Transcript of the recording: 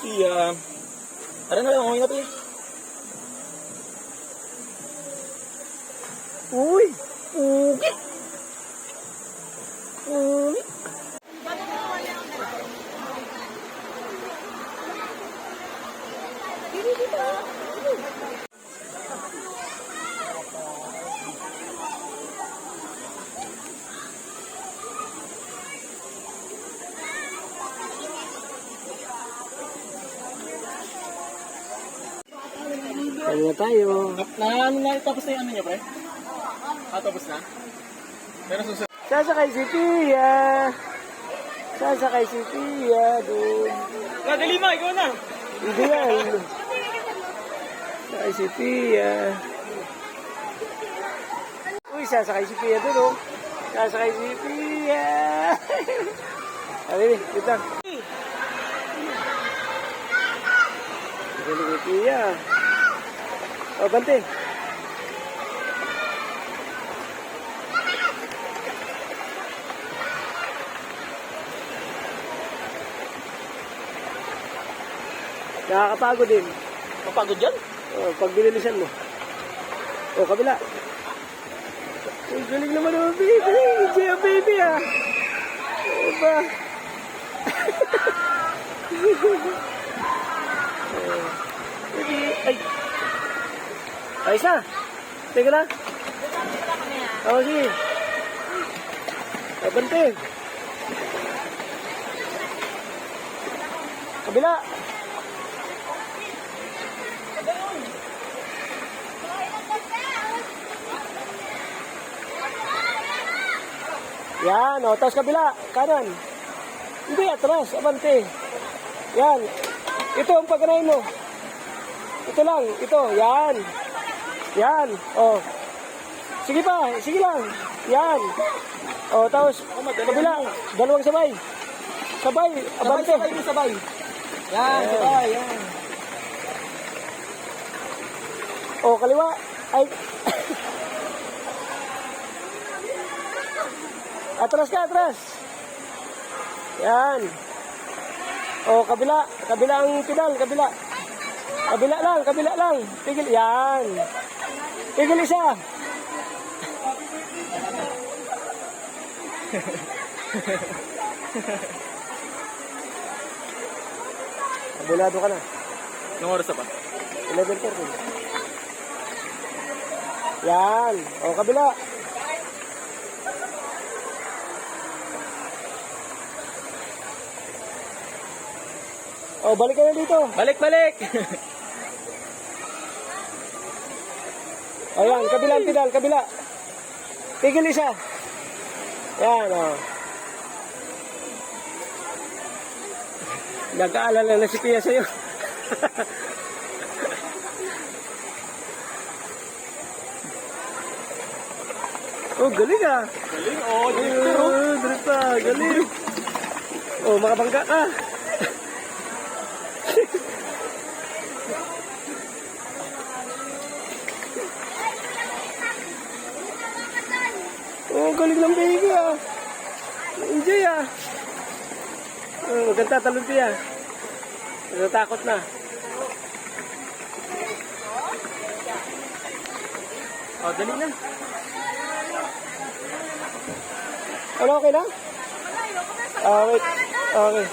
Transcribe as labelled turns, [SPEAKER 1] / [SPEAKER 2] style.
[SPEAKER 1] Pia. Tara na lang, okay na, Pia.
[SPEAKER 2] Uy! Ugi! Ugi! Kaya na tayo.
[SPEAKER 1] Ano na, tapos na yung ano niya, pre? Tapos na? Pero susunod.
[SPEAKER 2] Sasakay si Pia. Sasakay si Pia doon.
[SPEAKER 1] Dali ma, ikaw na.
[SPEAKER 2] Hindi yan. Sasakay si Pia. Uy, sasakay si Pia doon, oh. Sasakay si Pia. Sabi ni, dito lang. Galing si Pia. O, bante. Nakakapagod din.
[SPEAKER 1] Mapagod yan?
[SPEAKER 2] Pag binilisan mo. O, kabila. Ang galing naman ang baby. Enjoy ang baby, ah. Diba? Ay. Ayos na. Teka na. Oo, sige. Abante. Kabila. Yan, o. Tapos kabila. Kanan. Hindi, atras. Abante. Yan. Ito ang pagganahin mo. Ito lang. Ito. Yan. Yan. O. Sige pa. Sige lang. Yan. O, tapos kabila. Dalawang sabay. Sabay. Abante.
[SPEAKER 1] Sabay. Yan, sabay. Yan.
[SPEAKER 2] O, kaliwa. Ay. Atras ka, atras. Yan. O, kabila. Kabila ang pedal, kabila. Kabila lang. Tigil, yan. Tigil isa. Kabulado ka na.
[SPEAKER 1] Anong oras na pa?
[SPEAKER 2] 11:30. Yan. O, kabila. O, balik ka na dito.
[SPEAKER 1] Balik!
[SPEAKER 2] O, yan. Kabila ang pedal, kabila. Tigil isa. Yan, o. Nag-aalala na si Pia sa'yo. Oh, galing ah.
[SPEAKER 1] Galing, oh, drifter, oh.
[SPEAKER 2] Drift pa, galing. Oh, makabangga ka. Oh, galing ng baby ah. Enjoy ah. Oh, maganda talon Pia. Natatakot na.
[SPEAKER 1] Oh, dali na.
[SPEAKER 2] Ano, okay na? Ah, wait. Okay.